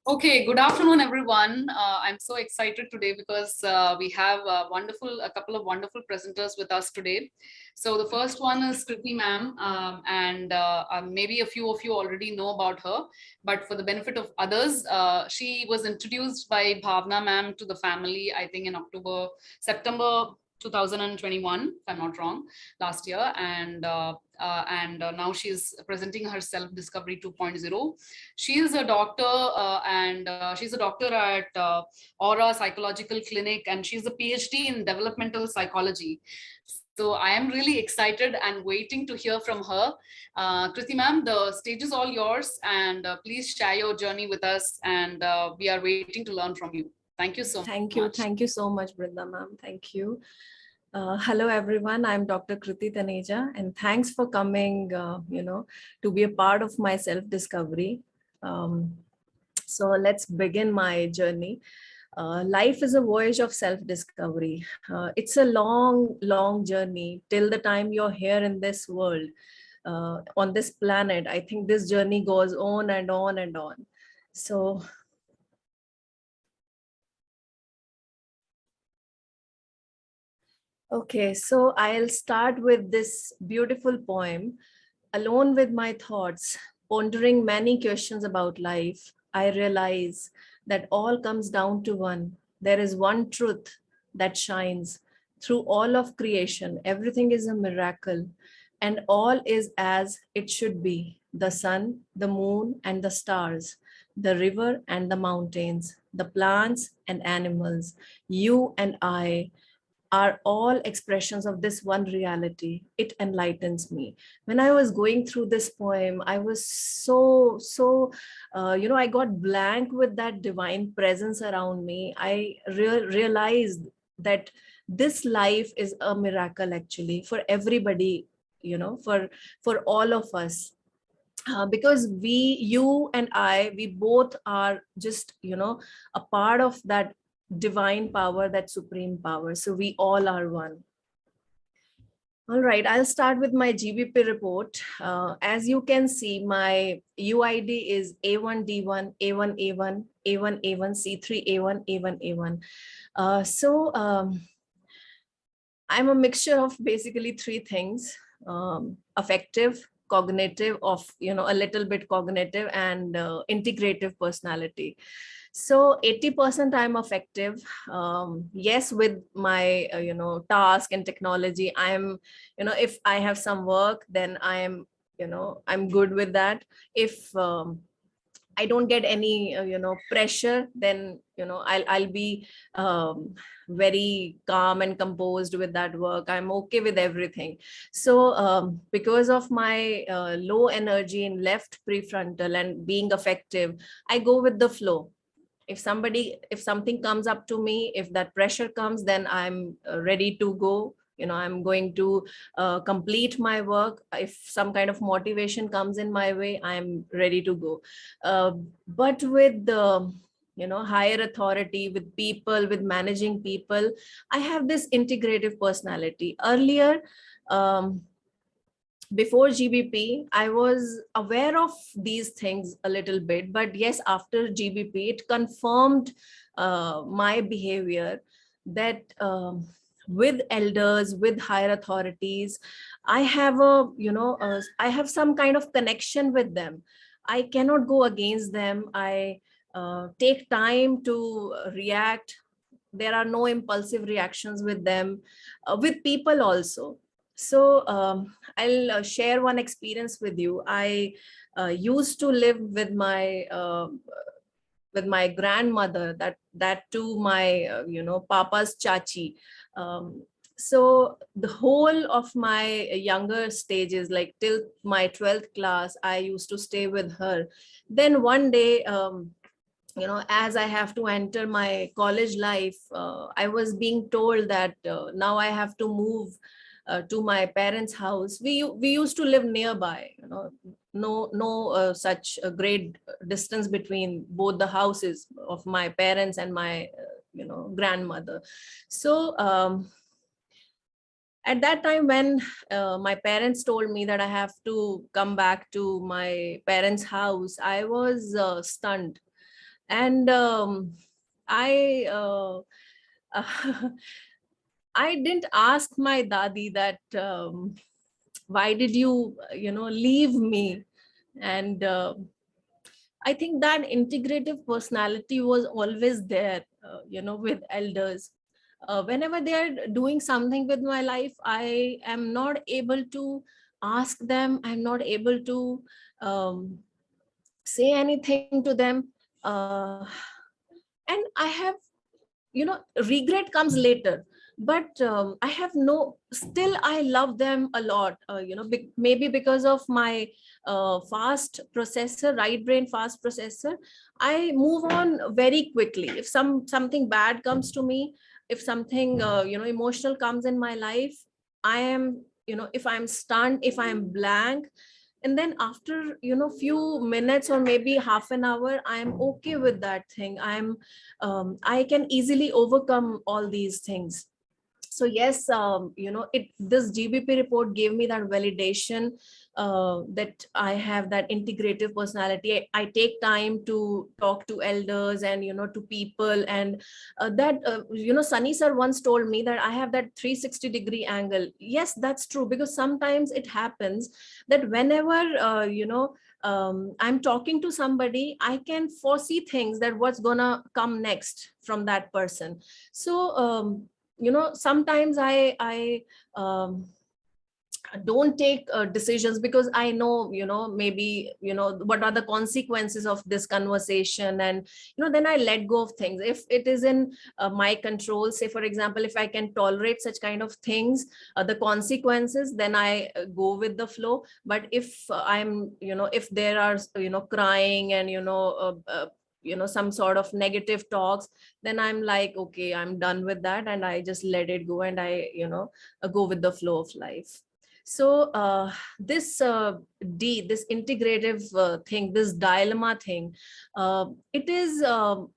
Okay, good afternoon, everyone. I'm so excited today because we have a couple of wonderful presenters with us today. So the first one is Kriti ma'am, and maybe a few of you already know about her, but for the benefit of others, she was introduced by Bhavna ma'am to the family, I think in September 2021, if I'm not wrong, last year, and now she's presenting her self-discovery 2.0. She is a doctor and she's a doctor at Aura Psychological Clinic, and she's a PhD in developmental psychology. So I am really excited and waiting to hear from her. Kriti ma'am, the stage is all yours, and please share your journey with us, and we are waiting to learn from you. Thank you so much. Thank you so much, Brinda ma'am. Thank you. Hello, everyone. I'm Dr. Kriti Taneja, and thanks for coming, to be a part of my self-discovery. So let's begin my journey. Life is a voyage of self-discovery. It's a long, long journey till the time you're here in this world, on this planet. I think this journey goes on and on and on. So okay, so I'll start with this beautiful poem. Alone with my thoughts, pondering many questions about life, I realize that all comes down to one. There is one truth that shines through all of creation. Everything is a miracle, and all is as it should be. The sun, the moon, and the stars, the river and the mountains, the plants and animals, you and I, are all expressions of this one reality. It enlightens me. When I was going through this poem, I was I got blank with that divine presence around me. I realized that this life is a miracle actually for everybody, for all of us. Because you and I, we both are just, a part of that divine power, that supreme power. So we all are one. All right, I'll start with my GBP report. As you can see, my UID is A1D1, A1A1, A1A1, C3A1, A1A1. I'm a mixture of basically three things: affective, cognitive, a little bit cognitive, and integrative personality. So 80% I'm effective. Yes, with my, task and technology, if I have some work, then I'm good with that. If I don't get any, pressure, then, I'll be very calm and composed with that work. I'm okay with everything. So because of my low energy in left prefrontal and being effective, I go with the flow. If something comes up to me, if that pressure comes, then I'm ready to go. I'm going to complete my work. If some kind of motivation comes in my way, I'm ready to go. But with the higher authority, with people, with managing people, I have this integrative personality. Earlier, before GBP, I was aware of these things a little bit, but yes, after GBP, it confirmed my behavior that with elders, with higher authorities, I have I have some kind of connection with them. I cannot go against them. I take time to react. There are no impulsive reactions with them, with people also. So I'll share one experience with you. I used to live with my grandmother, that too my papa's chachi. So the whole of my younger stages, like till my 12th class, I used to stay with her. Then one day, as I have to enter my college life, I was being told that now I have to move to my parents' house. We used to live nearby, no such a great distance between both the houses of my parents and my grandmother. So at that time, when my parents told me that I have to come back to my parents' house, I was stunned. And I I didn't ask my dadi that why did you leave me. And I think that integrative personality was always there, with elders. Whenever they're doing something with my life, I am not able to ask them. I'm not able to um, say anything to them. Uh, and I have, regret comes later. But I have no, still I love them a lot, maybe because of my fast processor, right brain fast processor. I move on very quickly. If something bad comes to me, if something emotional comes in my life, I am, if I'm stunned, if I'm blank, and then after few minutes or maybe half an hour, I'm okay with that thing. I can easily overcome all these things. So yes, this GBP report gave me that validation, that I have that integrative personality. I take time to talk to elders and to people. And that Sunny sir once told me that I have that 360-degree angle. Yes, that's true, because sometimes it happens that whenever I'm talking to somebody, I can foresee things, that what's gonna come next from that person. So sometimes I don't take decisions, because I know, maybe what are the consequences of this conversation. And then I let go of things if it is in my control. Say for example, if I can tolerate such kind of things, the consequences, then I go with the flow. But if I'm, if there are crying and some sort of negative talks, then I'm like, okay, I'm done with that, and I just let it go, and I go with the flow of life. So this this integrative thing, this dilemma thing, it is a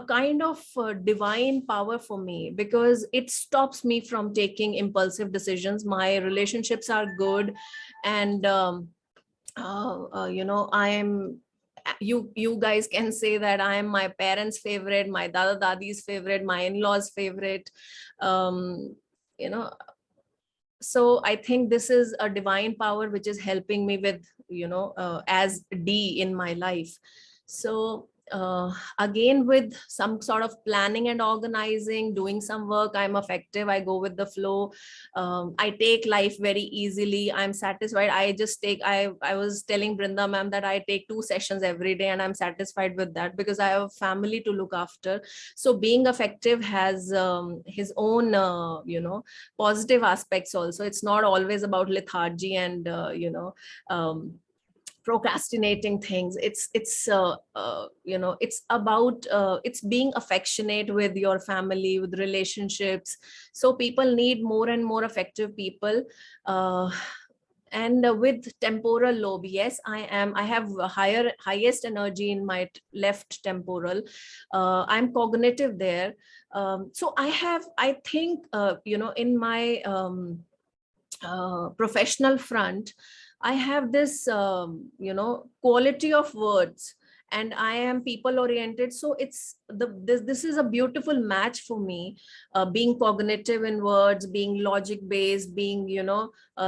kind of divine power for me, because it stops me from taking impulsive decisions. My relationships are good, and I am, you guys can say that I am my parents' favorite, my dada dadi's favorite, my in-laws' favorite. um, you know so I think this is a divine power which is helping me with, as D in my life. So again, with some sort of planning and organizing, doing some work, I'm effective, I go with the flow. I take life very easily, I'm satisfied. I just take, I was telling Brinda ma'am that I take 2 sessions every day, and I'm satisfied with that, because I have a family to look after. So being effective has his own positive aspects also. It's not always about lethargy and procrastinating things. It's about it's being affectionate with your family, with relationships. So people need more and more effective people. And with temporal lobe, yes, I have a highest energy in my left temporal. I'm cognitive there. So I think in my professional front, I have this quality of words, and I am people oriented. So this is a beautiful match for me, being cognitive in words, being logic based, being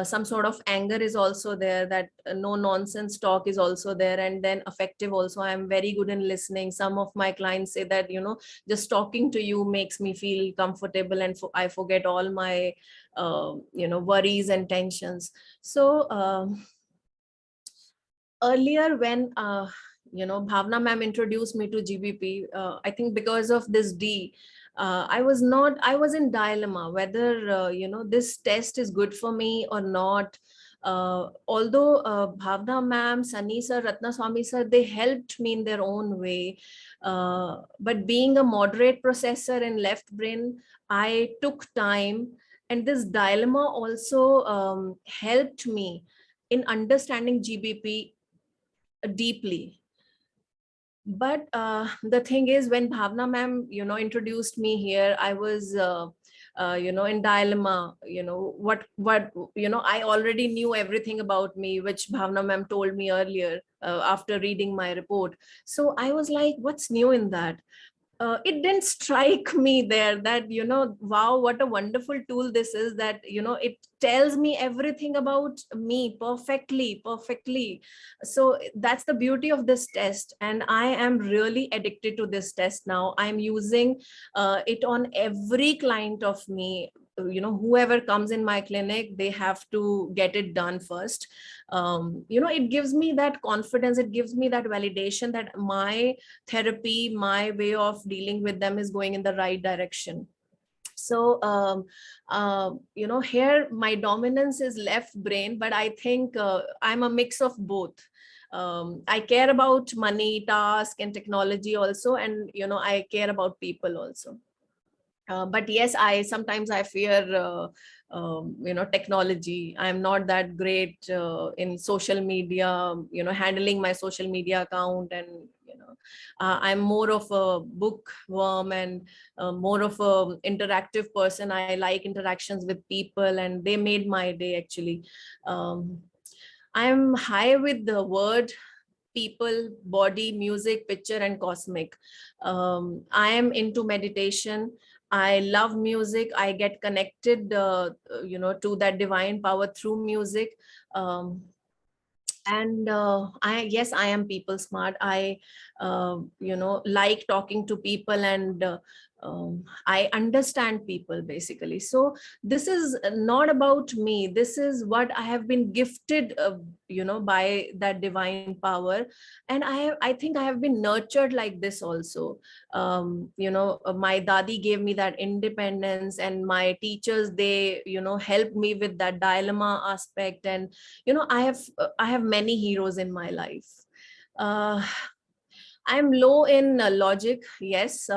some sort of anger is also there, that no nonsense talk is also there, and then effective also. I am very good in listening. Some of my clients say that just talking to you makes me feel comfortable, and I forget all my worries and tensions. So earlier, when Bhavna ma'am introduced me to GBP, I think because of this D, I was in dilemma whether this test is good for me or not. Although Bhavna ma'am, Sunny sir, Ratna Swami sir, they helped me in their own way. But being a moderate processor in left brain, I took time, and this dilemma also helped me in understanding GBP deeply. But the thing is, when Bhavna ma'am introduced me here, I was in dilemma, what, I already knew everything about me, which Bhavna ma'am told me earlier after reading my report. So I was like, what's new in that? It didn't strike me there that, wow, what a wonderful tool this is, that, it tells me everything about me perfectly. So that's the beauty of this test. And I am really addicted to this test now. I'm using it on every client of me. Whoever comes in my clinic, they have to get it done first. It gives me that confidence, it gives me that validation that my therapy, my way of dealing with them is going in the right direction. So here my dominance is left brain, but I think I'm a mix of both. I care about money, task, and technology also, and I care about people also. But yes, I sometimes I fear technology. I'm not that great in social media, handling my social media account. And I'm more of a bookworm, and more of a interactive person. I like interactions with people, and they made my day actually. I'm high with the word people, body, music, picture, and cosmic. I am into meditation. I love music. I get connected, to that divine power through music. Um, and I am people smart. I like talking to people, and I understand people basically. So this is not about me, this is what I have been gifted by that divine power. And I think I have been nurtured like this also. My dadi gave me that independence, and my teachers, they helped me with that dilemma aspect. And I have many heroes in my life. uh, I'm low in logic, yes.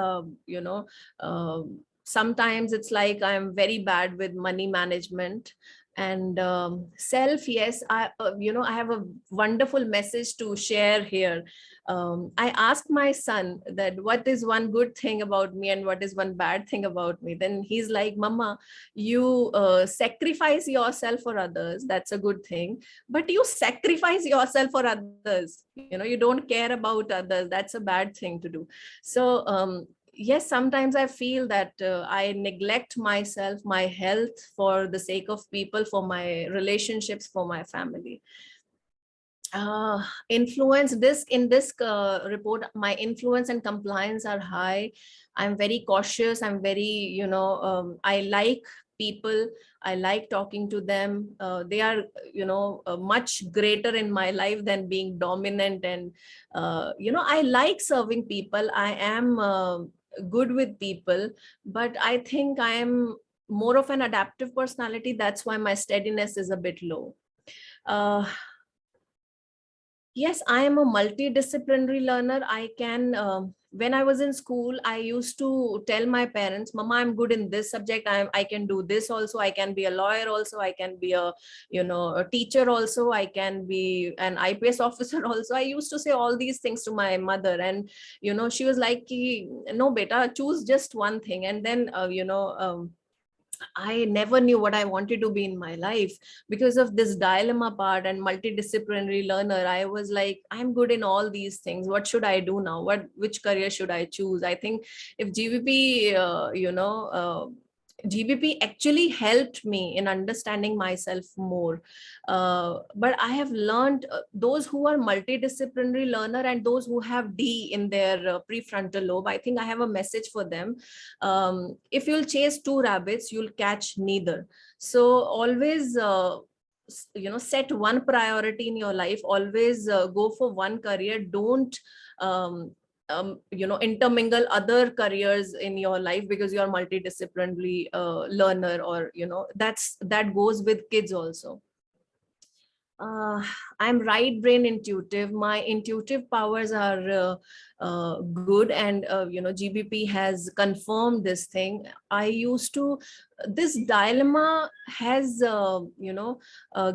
Sometimes it's like I'm very bad with money management. And self, yes, I have a wonderful message to share here. I asked my son that what is one good thing about me and what is one bad thing about me. Then he's like, mama, you sacrifice yourself for others, that's a good thing, but you sacrifice yourself for others, you don't care about others, that's a bad thing to do. So yes, sometimes I feel that I neglect myself, my health, for the sake of people, for my relationships, for my family. Influence, this in this report, my influence and compliance are high. I'm very cautious, I'm very, I like people, I like talking to them. They are much greater in my life than being dominant. And I like serving people, I am good with people, but I think I am more of an adaptive personality, that's why my steadiness is a bit low. uh, Yes, I am a multidisciplinary learner. I can, when I was in school, I used to tell my parents, Mama, I'm good in this subject. I can do this also. I can be a lawyer also. I can be a teacher also. I can be an IPS officer also. I used to say all these things to my mother. And, she was like, no, beta, choose just one thing. And then, I never knew what I wanted to be in my life because of this dilemma part and multidisciplinary learner. I was like, I'm good in all these things. What should I do now? Which career should I choose? I think if GBP, GBP actually helped me in understanding myself more. But I have learned those who are multidisciplinary learner and those who have D in their prefrontal lobe, I think I have a message for them. If you'll chase two rabbits, you'll catch neither. So always, set one priority in your life. Always go for one career. Don't intermingle other careers in your life because you are multidisciplinary learner, or that goes with kids also. I'm right brain intuitive. My intuitive powers are good, and GBP has confirmed this thing. I used to, this dilemma has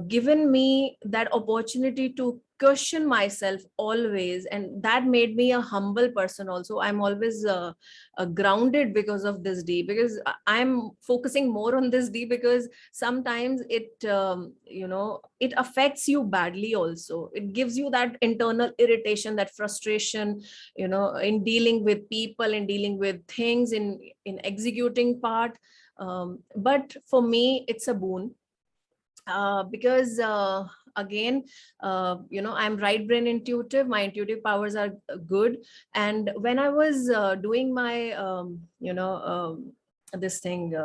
given me that opportunity to question myself always, and that made me a humble person also. I'm always grounded because of this D, because I'm focusing more on this D, because sometimes it it affects you badly also. It gives you that internal irritation, that frustration, in dealing with people, in dealing with things, in executing part. But for me it's a boon, because again, I'm right brain intuitive. My intuitive powers are good. And when I was doing my this thing,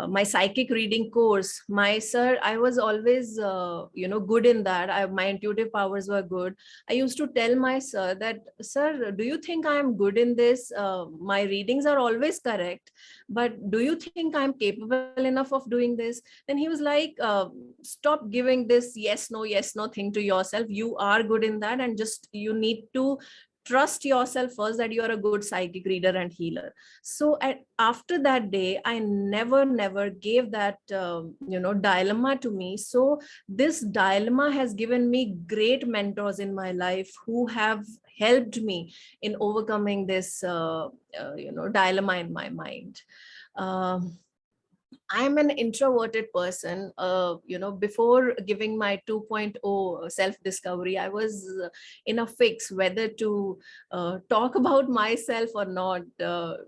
my psychic reading course, my sir, I was always good in that. My intuitive powers were good. I used to tell my sir that, sir, do you think I am good in this? My readings are always correct, but do you think I'm capable enough of doing this? Then he was like, stop giving this yes no thing to yourself. You are good in that, and just you need to trust yourself first, that you are a good psychic reader and healer. So after that day, I never gave that dilemma to me. So this dilemma has given me great mentors in my life who have helped me in overcoming this dilemma in my mind. I'm an introverted person. Before giving my 2.0 self-discovery, I was in a fix whether to talk about myself or not,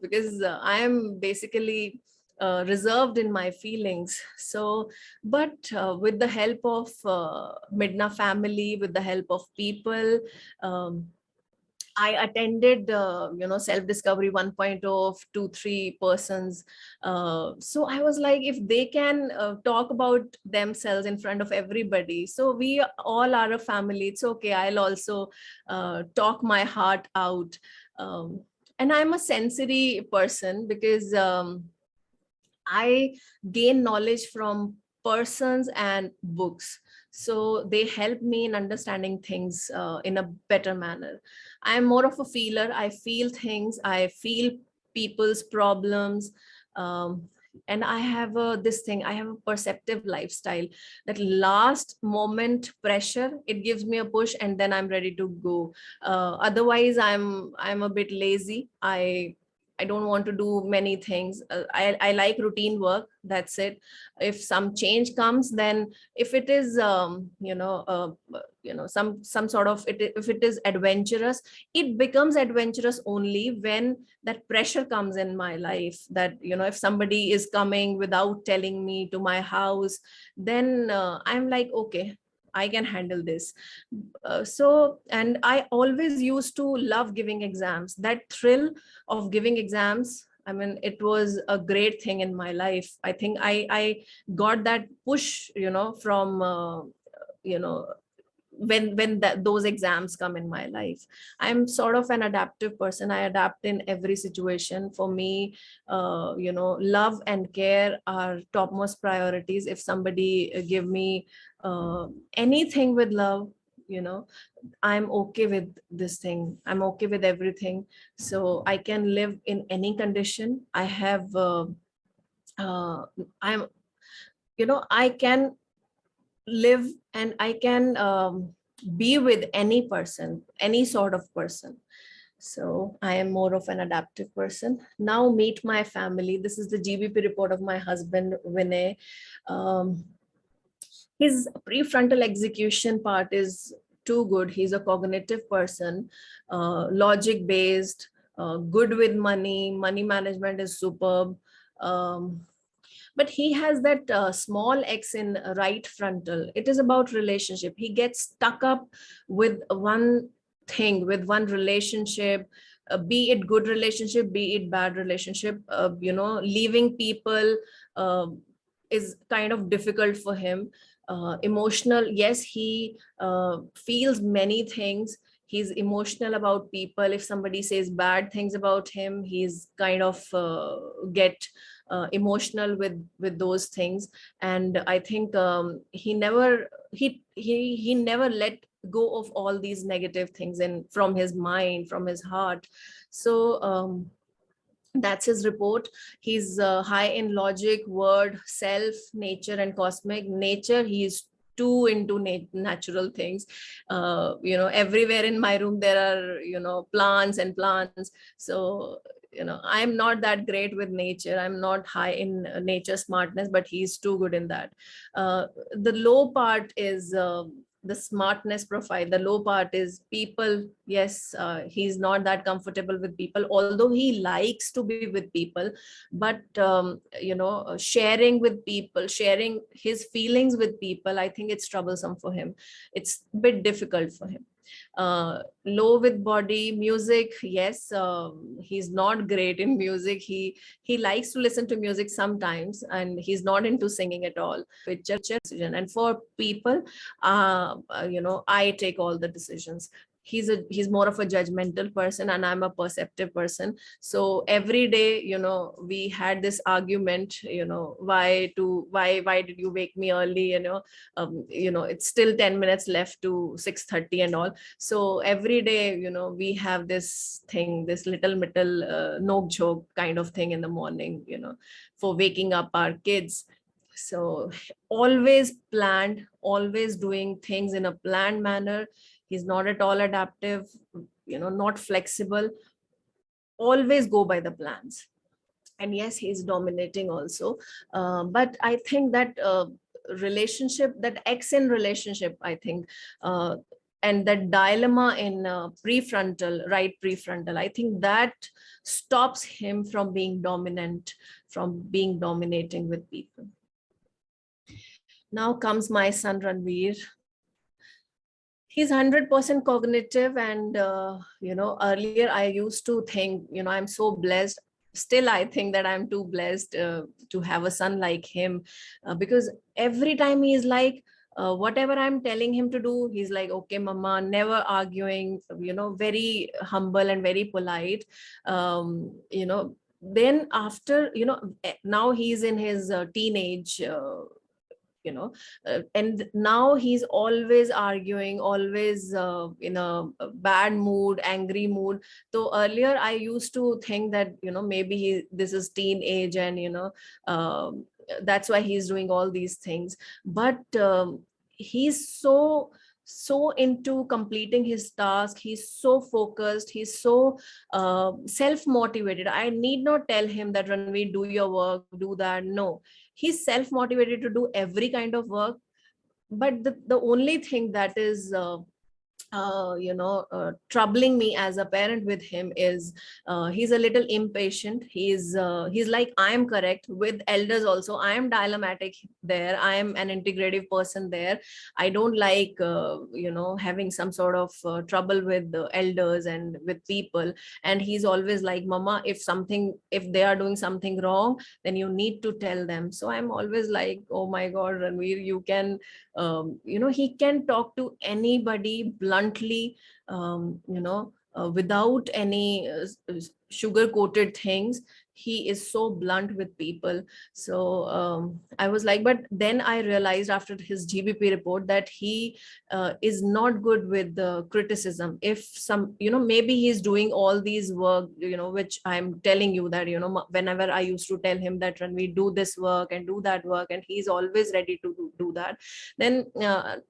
because I am basically reserved in my feelings. So, but with the help of MiDNA family, with the help of people, I attended, self-discovery 1.0 of 2-3 persons. So I was like, if they can talk about themselves in front of everybody, so we all are a family. It's okay. I'll also talk my heart out. And I'm a sensory person, because I gain knowledge from persons and books. So they help me in understanding things in a better manner. I'm more of a feeler. I feel things. I feel people's problems. And I have I have a perceptive lifestyle, that last moment pressure, it gives me a push and then I'm ready to go. Otherwise I'm a bit lazy. I don't want to do many things. I like routine work. That's it. If some change comes, then if it is, some sort of it, if it is adventurous, it becomes adventurous only when that pressure comes in my life. That, if somebody is coming without telling me to my house, then I'm like, okay, I can handle this. And I always used to love giving exams. That thrill of giving exams, I mean, it was a great thing in my life. I think I got that push, from, you know, when those exams come in my life. I'm sort of an adaptive person. I adapt in every situation. For me, love and care are topmost priorities. If somebody give me anything with love, you know I'm okay with this thing. I'm okay with everything. So I can live in any condition. I have uh, I'm I can live, and I can be with any person, any sort of person. So I am more of an adaptive person. Now meet my family. This is the GBP report of my husband, Vinay. Um, his prefrontal execution part is too good. He's a cognitive person, logic based, good with money. Money management is superb. Um, but he has that small x in right frontal. It is about relationship. He gets stuck up with one thing, with one relationship, be it good relationship, be it bad relationship. Leaving people is kind of difficult for him. Emotional, yes, he feels many things. He's emotional about people. If somebody says bad things about him, he's kind of get emotional with those things. And I think he never let go of all these negative things in from his mind, from his heart. So that's his report. He's high in logic, word, self, nature, and cosmic. Nature, he's too into natural things. Everywhere in my room there are plants and plants. So I'm not that great with nature. I'm not high in nature smartness, but he's too good in that. The low part is the smartness profile. The low part is people. Yes, he's not that comfortable with people, although he likes to be with people. But sharing with people, sharing his feelings with people, I think it's troublesome for him. It's a bit difficult for him. Low with body. Music, yes, he's not great in music. He likes to listen to music sometimes, and he's not into singing at all. It's just decision. And for people, I take all the decisions. He's more of a judgmental person, and I'm a perceptive person. So every day, we had this argument, why did you wake me early? It's still 10 minutes left to 6:30 and all. So every day, we have this thing, this little nok joke kind of thing in the morning, for waking up our kids. So always planned, always doing things in a planned manner. He's not at all adaptive, not flexible, always go by the plans. And yes, he's dominating also. But I think that relationship, that X in relationship, I think, and that dilemma in right prefrontal, I think that stops him from being dominant, from being dominating with people. Now comes my son Ranveer. He's 100% cognitive, and earlier I used to think, I'm so blessed. Still, I think that I'm too blessed to have a son like him, because every time he's like, whatever I'm telling him to do, he's like, okay, mama, never arguing, very humble and very polite. Then after, now he's in his teenage, and now he's always arguing, always in a bad mood, angry mood. So earlier I used to think that maybe this is teenage, and that's why he's doing all these things. But he's so into completing his task. He's so focused. He's so self-motivated. I need not tell him that, Ranveer, do your work, do that. No, he's self-motivated to do every kind of work. But the only thing that is troubling me as a parent with him is he's a little impatient. He's like, I am correct. With elders also, I am dilemmatic there. I am an integrative person there. I don't like having some sort of trouble with the elders and with people. And he's always like, mama, if they are doing something wrong, then you need to tell them. So I'm always like, oh my god, Ranveer, you can he can talk to anybody bluntly, without any sugar coated things. He is so blunt with people. So I was like, but then I realized after his GBP report that he is not good with the criticism. If some, maybe he's doing all these work, which I'm telling you that, whenever I used to tell him that, when we do this work and do that work, and he's always ready to do that. Then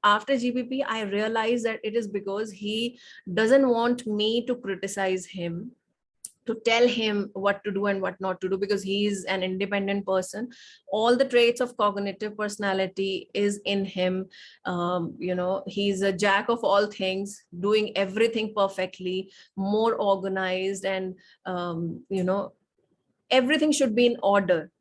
after GBP, I realized that it is because he doesn't want me to criticize him, to tell him what to do and what not to do, because he is an independent person. All the traits of cognitive personality is in him. He's a jack of all things, doing everything perfectly, more organized, and everything should be in order.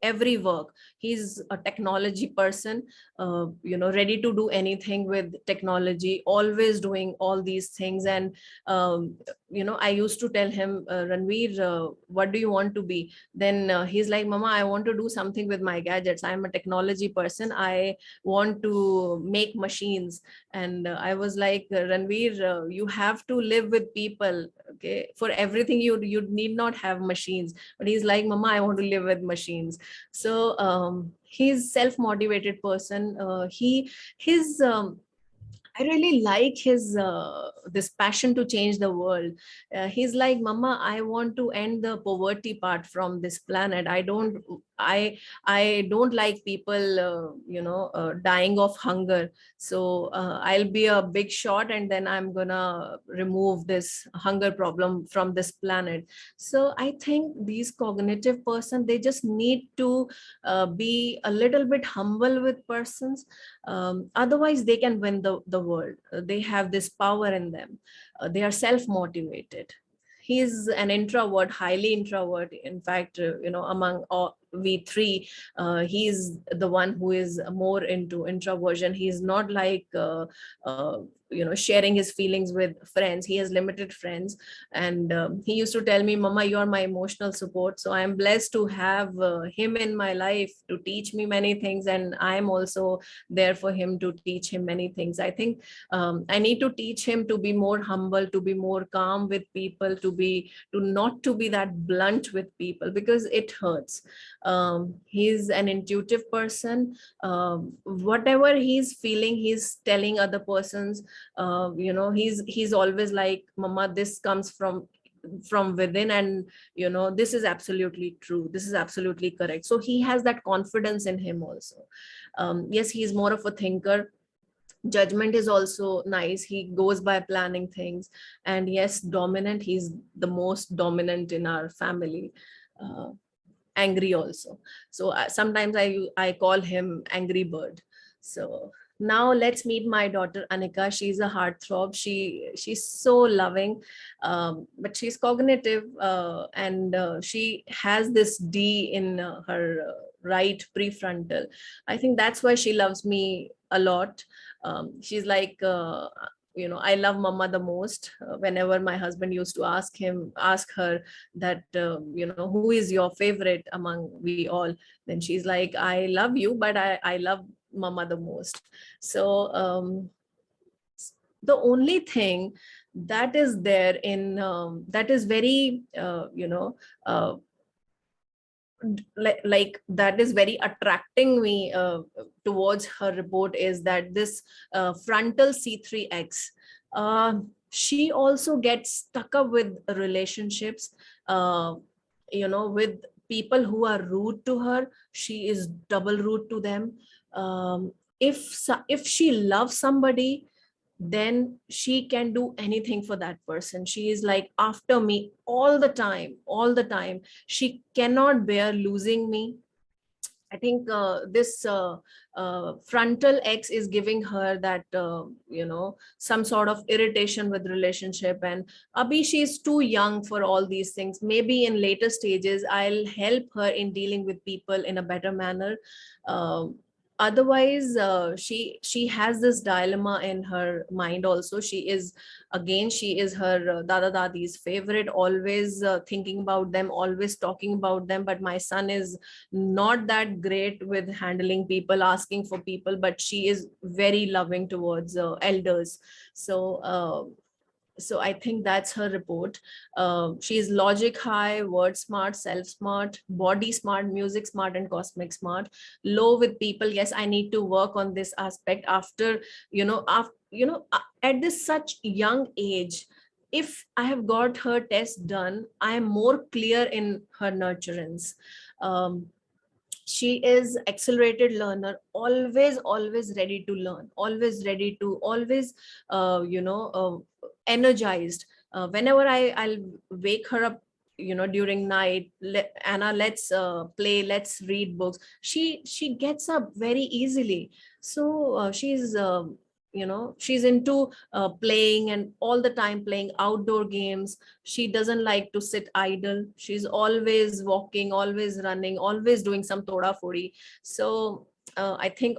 Every work, he's a technology person, ready to do anything with technology, always doing all these things. And I used to tell him, Ranveer, what do you want to be? Then he's like, mama, I want to do something with my gadgets. I'm a technology person. I want to make machines. And I was like, Ranveer, you have to live with people. Okay, for everything you need not have machines. But he's like, mama, I want to live with machines. So he's self-motivated person. His I really like his this passion to change the world. He's like, Mama, I want to end the poverty part from this planet. I don't like people, dying of hunger. So I'll be a big shot, and then I'm gonna remove this hunger problem from this planet. So I think these cognitive person, they just need to be a little bit humble with persons. Otherwise they can win the world. They have this power in them. They are self-motivated. He's an introvert, highly introvert. In fact, among all, we three, he's the one who is more into introversion. He's not like sharing his feelings with friends. He has limited friends. And he used to tell me, Mama, you are my emotional support. So I am blessed to have him in my life to teach me many things, and I am also there for him to teach him many things. I think I need to teach him to be more humble, to be more calm with people, to not to be that blunt with people, because it hurts. He's an intuitive person. Whatever he's feeling, he's telling other persons. He's always like, Mama, this comes from within, and this is absolutely true, this is absolutely correct. So he has that confidence in him also. Yes, he's more of a thinker. Judgment is also nice. He goes by planning things. And yes, dominant, he's the most dominant in our family. uh, Angry also. So sometimes I call him angry bird. So now let's meet my daughter Anika. She's a heartthrob. She's so loving, but she's cognitive, and she has this D in her right prefrontal. I think that's why she loves me a lot. She's like, I love Mama the most. Whenever my husband used to ask her that, who is your favorite among we all, then she's like, I love you, but I love Mama the most. So the only thing that is there in that is very like that is very attracting me towards her report, is that this frontal C3X, she also gets stuck up with relationships, with people who are rude to her. She is double rude to them. If she loves somebody, then she can do anything for that person. She is like after me all the time, all the time. She cannot bear losing me. I think this frontal X is giving her that, some sort of irritation with relationship. And Abhi, she's too young for all these things. Maybe in later stages, I'll help her in dealing with people in a better manner. Um Otherwise, she has this dilemma in her mind also. She is her dada dadi's favorite, always thinking about them, always talking about them. But my son is not that great with handling people, asking for people, but she is very loving towards elders. So I think that's her report. She's logic high, word smart, self smart, body smart, music smart, and cosmic smart. Low with people. Yes, I need to work on this aspect at this such young age. If I have got her test done, I am more clear in her nurturance. um, she is accelerated learner, always ready to learn, always ready to, always energized. Whenever I'll wake her up, during night, Anna, let's play, let's read books, she gets up very easily. So she's into playing, and all the time playing outdoor games. She doesn't like to sit idle. She's always walking, always running, always doing some toda fori. So I think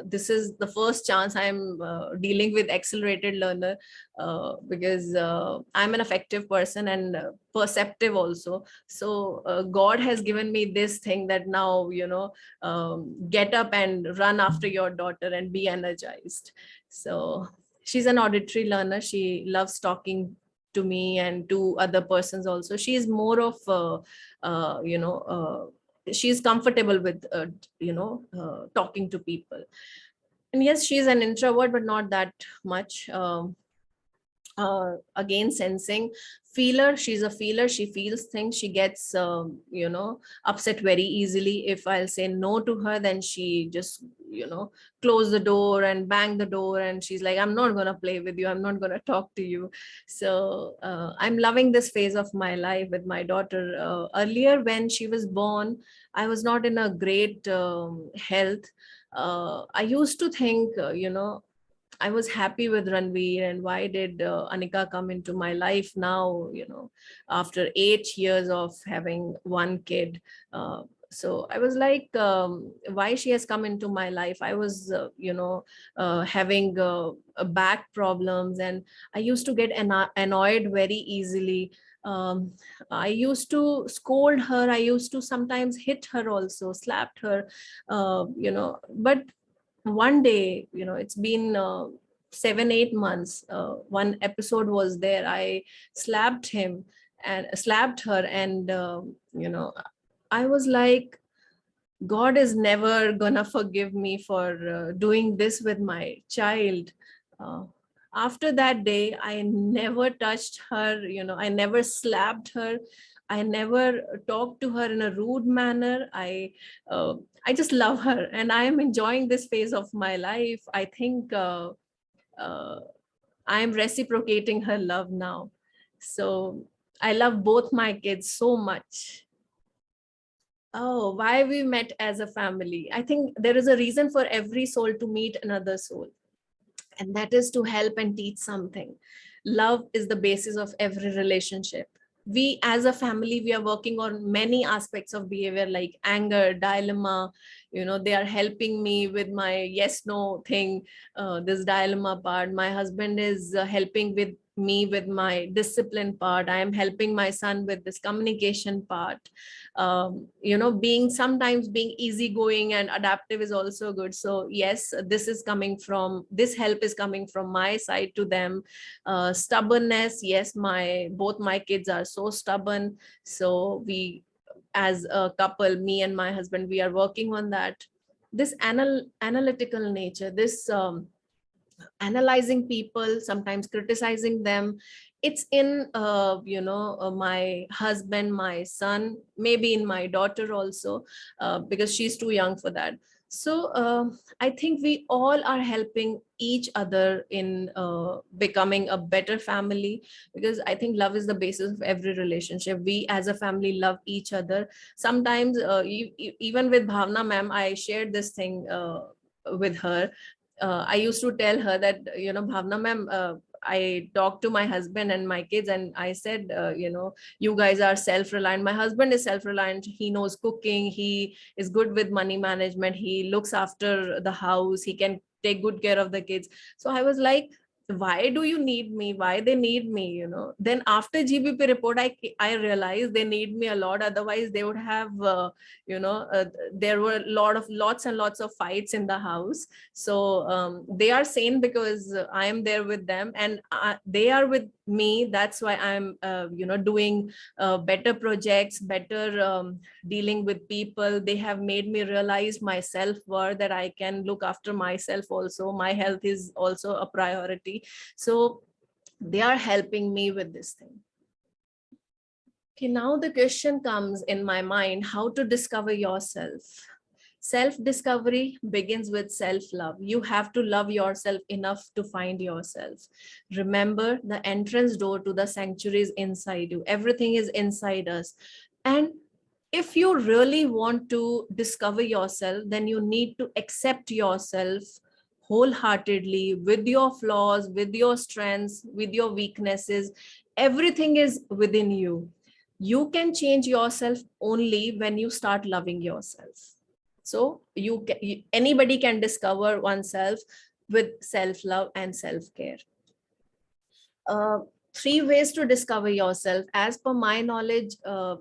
this is the first chance I'm dealing with accelerated learner, because I'm an effective person and perceptive also. So God has given me this thing that now, get up and run after your daughter and be energized. So she's an auditory learner. She loves talking to me and to other persons also. She is more of she's comfortable with talking to people. And yes, she's an introvert, but not that much. Again, sensing, feeler, she's a feeler, she feels things, she gets upset very easily. If I'll say no to her, then she just close the door and bang the door, and she's like, I'm not going to play with you, I'm not going to talk to you. So I'm loving this phase of my life with my daughter. Earlier, when she was born, I was not in a great health. I used to think, I was happy with Ranveer, and why did Anika come into my life now, after 8 years of having one kid. So I was like, why she has come into my life? I was, having back problems, and I used to get annoyed very easily. Um, I used to scold her. I used to sometimes hit her also, slapped her, but one day, it's been 7-8 months, one episode was there, I slapped him and slapped her, and I was like, God is never gonna forgive me for doing this with my child. uh, After that day, I never touched her, I never slapped her, I never talked to her in a rude manner. uh, I just love her, and I am enjoying this phase of my life. I think uh, I am reciprocating her love now. So I love both my kids so much. Oh, why we met as a family? I think there is a reason for every soul to meet another soul, and that is to help and teach something. Love is the basis of every relationship. We as a family, we are working on many aspects of behavior like anger, dilemma. They are helping me with my yes no thing, this dilemma part. My husband is helping with me with my discipline part. I am helping my son with this communication part. Being sometimes being easygoing and adaptive is also good. So yes, this help is coming from my side to them. Stubbornness, yes, my both my kids are so stubborn. So we, as a couple, me and my husband, we are working on that. This analytical nature, this analyzing people, sometimes criticizing them, it's in my husband, my son, maybe in my daughter also, because she's too young for that. So I think we all are helping each other in becoming a better family, because I think love is the basis of every relationship. We as a family love each other. Sometimes even with Bhavna ma'am, I shared this thing with her. I used to tell her that, Bhavna ma'am, I talked to my husband and my kids, and I said, you guys are self-reliant. My husband is self-reliant. He knows cooking. He is good with money management. He looks after the house. He can take good care of the kids. So I was like, why do you need me? Why they need me? Then after GBP report, I realized they need me a lot. Otherwise, they would have, there were lots and lots of fights in the house. So they are sane because I am there with them, and they are with me. That's why I'm doing better projects, better dealing with people. They have made me realize my self-worth, that I can look after myself also. My health is also a priority. So they are helping me with this thing. Okay, now the question comes in my mind: how to discover yourself? Self-discovery begins with self-love. You have to love yourself enough to find yourself. Remember, the entrance door to the sanctuary is inside you. Everything is inside us. And if you really want to discover yourself, then you need to accept yourself wholeheartedly, with your flaws, with your strengths, with your weaknesses. Everything is within you. You can change yourself only when you start loving yourself. So anybody can discover oneself with self-love and self-care. Uh, 3 ways to discover yourself. As per my knowledge, there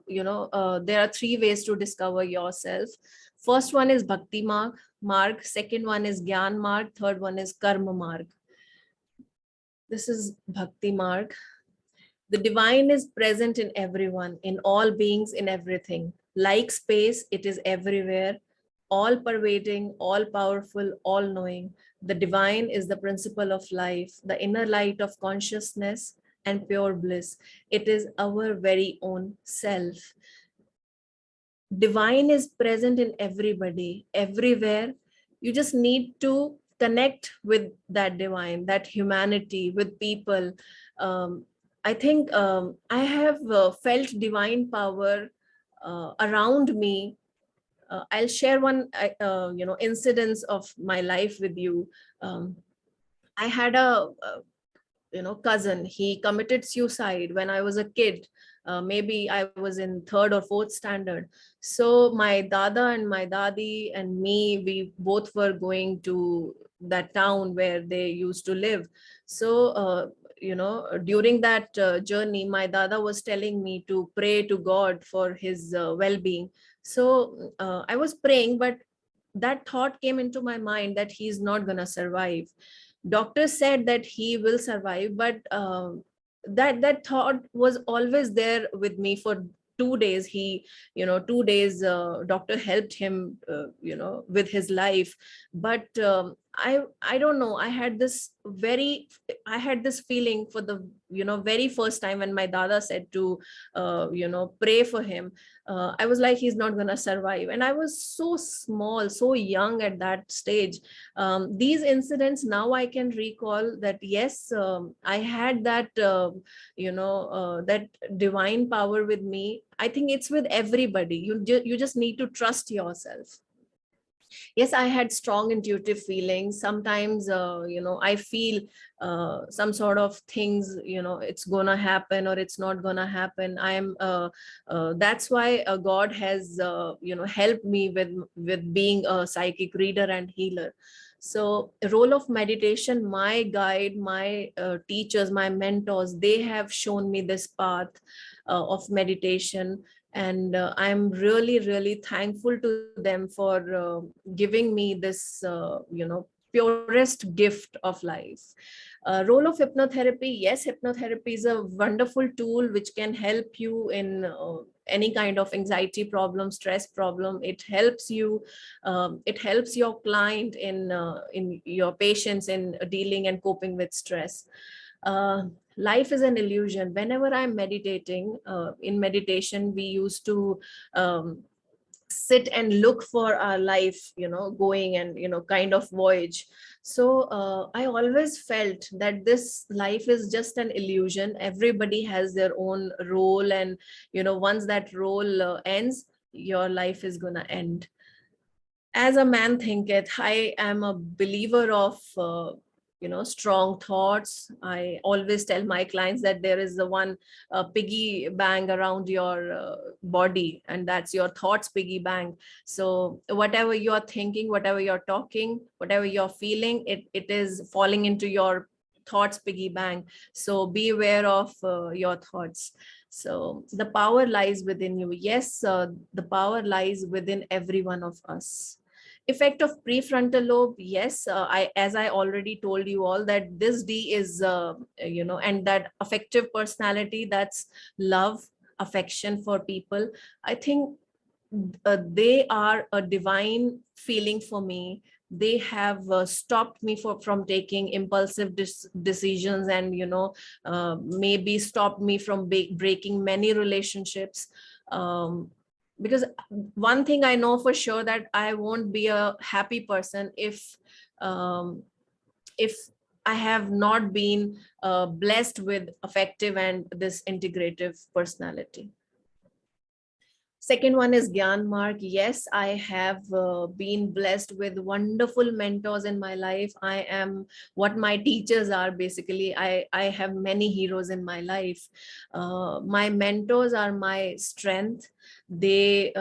are 3 ways to discover yourself. First one is Bhakti Marg. Second one is Gyan Marg. Third one is Karma Marg. This is Bhakti Marg. The divine is present in everyone, in all beings, in everything. Like space, it is everywhere, all pervading, all powerful, all knowing. The divine is the principle of life, the inner light of consciousness and pure bliss. It is our very own self. Divine is present in everybody, everywhere. You just need to connect with that divine, that humanity, with people. um, I think I have felt divine power around me. I'll share one incidence of my life with you. um, I had a cousin. He committed suicide when I was a kid. Maybe I was in third or fourth standard. So my dada and my dadi and me, we both were going to that town where they used to live. So during that journey, my dada was telling me to pray to God for his well-being. So I was praying, but that thought came into my mind that he's not going to survive. Doctors said that he will survive, but that thought was always there with me for 2 days. 2 days doctor helped him with his life. But I don't know, I had this feeling for the very first time when my dada said to pray for him. I was like, he's not gonna survive. And I was so small, so young at that stage. These incidents, now I can recall that, yes, I had that that divine power with me. I think it's with everybody. You just need to trust yourself. Yes, I had strong intuitive feelings. Sometimes I feel some sort of things, it's gonna happen or it's not gonna happen. I am That's why God has helped me with being a psychic reader and healer. So role of meditation, my guide, my teachers, my mentors, they have shown me this path of meditation. And I'm really, really thankful to them for giving me this purest gift of life. Role of hypnotherapy, yes, hypnotherapy is a wonderful tool which can help you in any kind of anxiety problem, stress problem. It helps you, it helps your client in your patients in dealing and coping with stress. uh, Life is an illusion. Whenever I'm meditating, in meditation, we used to sit and look for our life, going and, kind of voyage. So I always felt that this life is just an illusion. Everybody has their own role, and, once that role ends, your life is gonna end. As a man thinketh, I am a believer of strong thoughts. I always tell my clients that there is the one piggy bank around your body, and that's your thoughts piggy bank. So whatever you're thinking, whatever you're talking, whatever you're feeling, it is falling into your thoughts piggy bank. So be aware of your thoughts. So the power lies within you. Yes, the power lies within every one of us. Effect of prefrontal lobe, yes, as I already told you all, that this D is and that affective personality, that's love, affection for people. I think they are a divine feeling for me. They have stopped me from taking impulsive decisions, and maybe stopped me from breaking many relationships. Because one thing I know for sure, that I won't be a happy person um, if I have not been blessed with affective and this integrative personality. Second one is Gyan Mark. Yes, I have been blessed with wonderful mentors in my life. I am what my teachers are, basically. I have many heroes in my life. My mentors are my strength. They,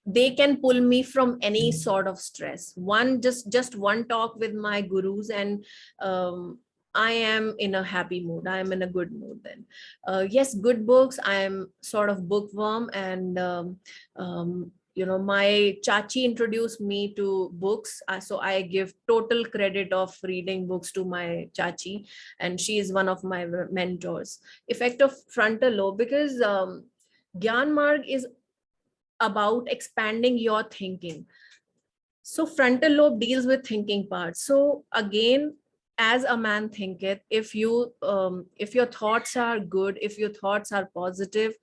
they can pull me from any sort of stress. Just one talk with my gurus, and I am in a happy mood. I am in a good mood then. Yes, good books. I am sort of bookworm, and my chachi introduced me to books. So I give total credit of reading books to my chachi, and she is one of my mentors. Effect of frontal lobe, because Gyan Marg is about expanding your thinking. So frontal lobe deals with thinking part. So again, as a man thinketh, if your thoughts are good, if your thoughts are positive,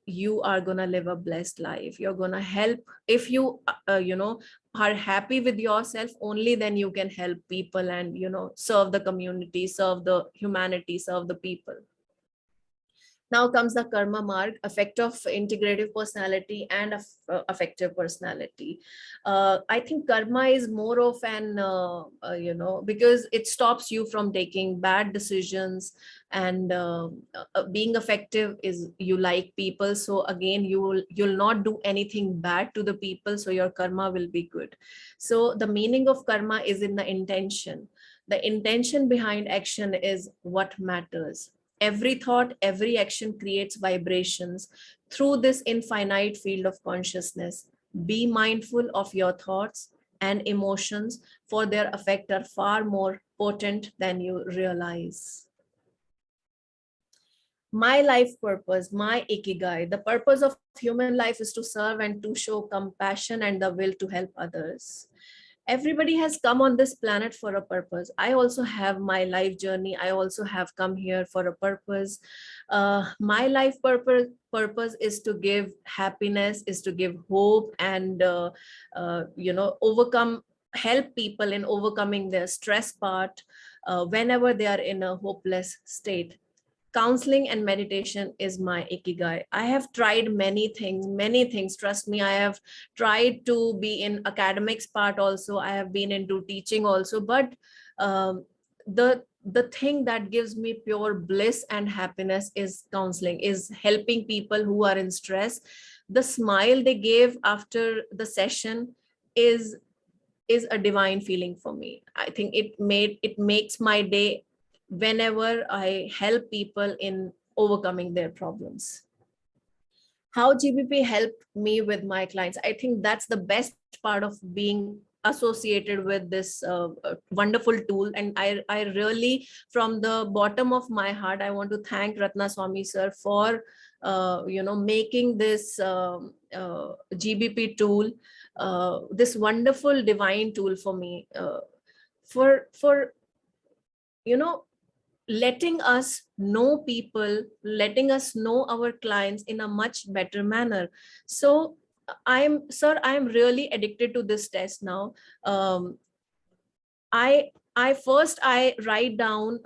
you are gonna live a blessed life. You're gonna help. If you are happy with yourself, only then you can help people and serve the community, serve the humanity, serve the people. Now comes the karma mark, effect of integrative personality and affective personality. I think karma is more of an, because it stops you from taking bad decisions, and being effective is you like people. So again, you'll not do anything bad to the people. So your karma will be good. So the meaning of karma is in the intention. The intention behind action is what matters. Every thought, every action creates vibrations through this infinite field of consciousness. Be mindful of your thoughts and emotions, for their effect are far more potent than you realize. My life purpose, my ikigai, the purpose of human life is to serve and to show compassion and the will to help others. Everybody has come on this planet for a purpose. I also have my life journey. I also have come here for a purpose. My life purpose is to give happiness, is to give hope, and help people in overcoming their stress part whenever they are in a hopeless state. Counseling and meditation is my ikigai. I have tried many things. Trust me, I have tried to be in academics part also. I have been into teaching also, but the thing that gives me pure bliss and happiness is counseling, is helping people who are in stress. The smile they gave after the session is a divine feeling for me. I think it makes my day whenever I help people in overcoming their problems. How GBP helped me with my clients, I think that's the best part of being associated with this wonderful tool. And I really, from the bottom of my heart, I want to thank Ratna Swami sir for making this GBP tool, this wonderful divine tool for me, for letting us know people, letting us know our clients in a much better manner. So I am really addicted to this test now. I write down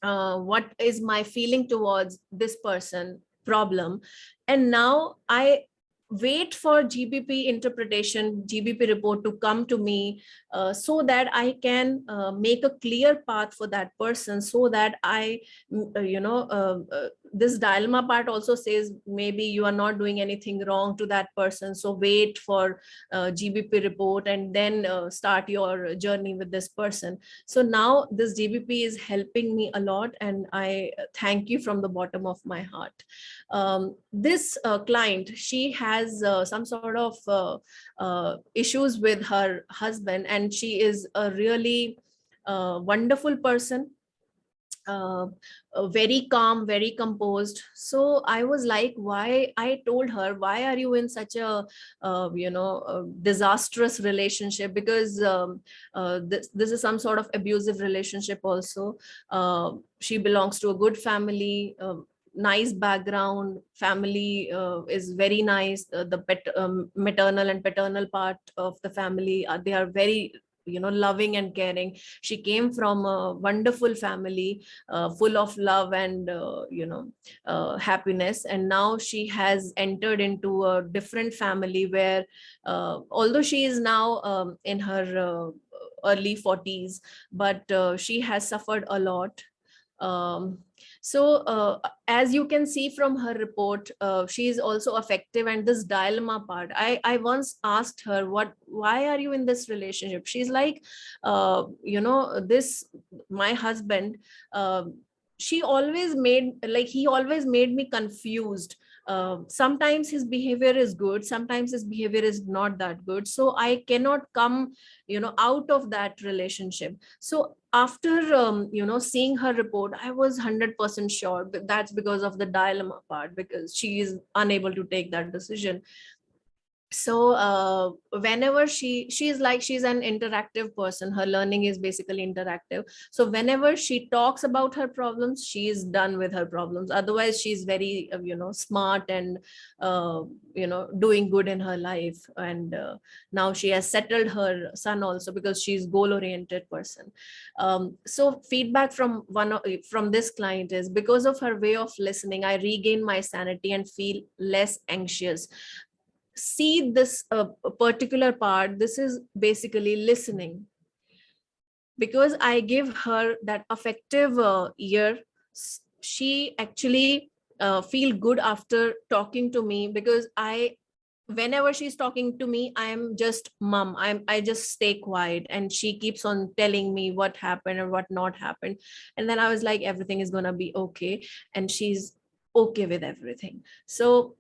what is my feeling towards this person problem, and now I wait for GBP interpretation, GBP report to come to me, so that I can make a clear path for that person, so that this dilemma part also says maybe you are not doing anything wrong to that person. So wait for GBP report and then start your journey with this person. So now this GBP is helping me a lot, and I thank you from the bottom of my heart. This client, she has some sort of issues with her husband, and she is a really wonderful person, very calm, very composed. So I was like, why? I told her, why are you in such a disastrous relationship? Because this is some sort of abusive relationship also. She belongs to a good family, nice background, family is very nice. The maternal and paternal part of the family, they are very loving and caring. She came from a wonderful family, full of love and happiness, and now she has entered into a different family where although she is now in her early 40s, but she has suffered a lot. um, as you can see from her report, she is also affective. And this dilemma part, I once asked her, why are you in this relationship? She's like, this, my husband, she always made, like, he always made me confused. Sometimes his behavior is good, sometimes his behavior is not that good, so I cannot come out of that relationship. So after seeing her report, I was 100% sure that that's because of the dilemma part, because she is unable to take that decision. So whenever she's like, she's an interactive person, her learning is basically interactive. So whenever she talks about her problems, she is done with her problems. Otherwise she's very smart and doing good in her life. And now she has settled her son also, because she's goal oriented person. So feedback from from this client is, because of her way of listening, I regain my sanity and feel less anxious. See this particular part, this is basically listening. Because I give her that affective ear, she actually feel good after talking to me. Because whenever she's talking to me, I'm just mum, I just stay quiet, and she keeps on telling me what happened and what not happened. And then I was like, everything is gonna be okay, and she's okay with everything. So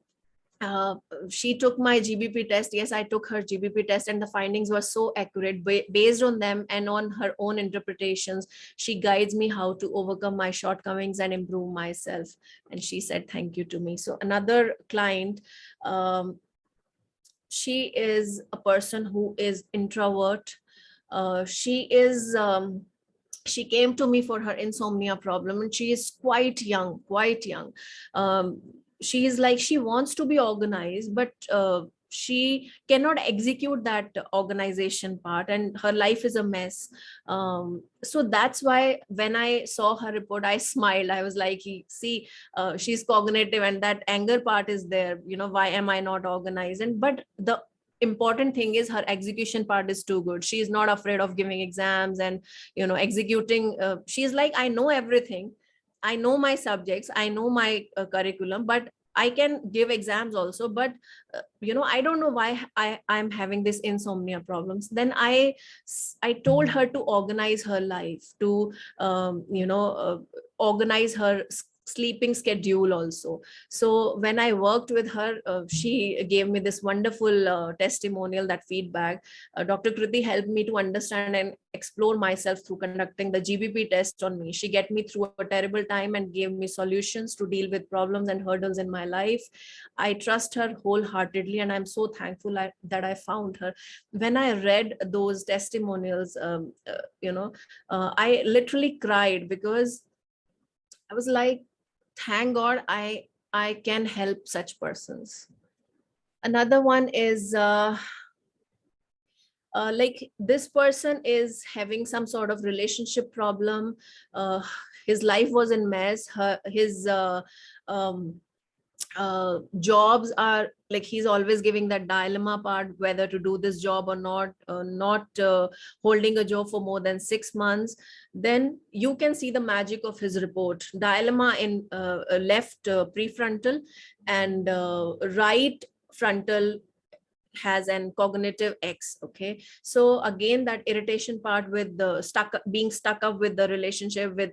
uh, she took my GBP test. Yes, I took her GBP test, and the findings were so accurate. Based on them and on her own interpretations, she guides me how to overcome my shortcomings and improve myself. And she said thank you to me. So another client, she is a person who is introvert. She came to me for her insomnia problem, and she is quite young. um, she is like, she wants to be organized, but she cannot execute that organization part, and her life is a mess. So that's why when I saw her report, I smiled. I was like, see, she's cognitive, and that anger part is there, why am I not organized? And but the important thing is, her execution part is too good. She is not afraid of giving exams and executing. She's like, I know everything, I know my subjects, I know my curriculum, but I can give exams also. But I don't know why I'm having this insomnia problems. Then I told her to organize her life, to organize her sleeping schedule also. So when I worked with her, she gave me this wonderful testimonial, that feedback. Dr. Kriti helped me to understand and explore myself through conducting the GBP test on me. She get me through a terrible time and gave me solutions to deal with problems and hurdles in my life. I trust her wholeheartedly, and I'm so thankful that I found her. When I read those testimonials, I literally cried, because I was like, thank God I can help such persons. Another one is like, this person is having some sort of relationship problem. His life was in mess. His um, jobs are like, he's always giving that dilemma part, whether to do this job or not holding a job for more than 6 months. Then you can see the magic of his report. Dilemma in left prefrontal, and right frontal has an cognitive X. Okay, so again, that irritation part with the being stuck up with the relationship with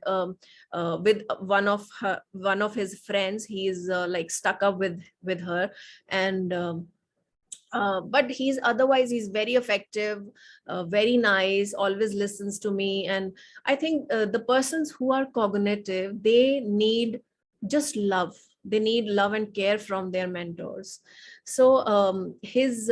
one of his friends. He's like stuck up with her. And but he's very effective, very nice, always listens to me. And I think the persons who are cognitive, they need just love. They need love and care from their mentors. So his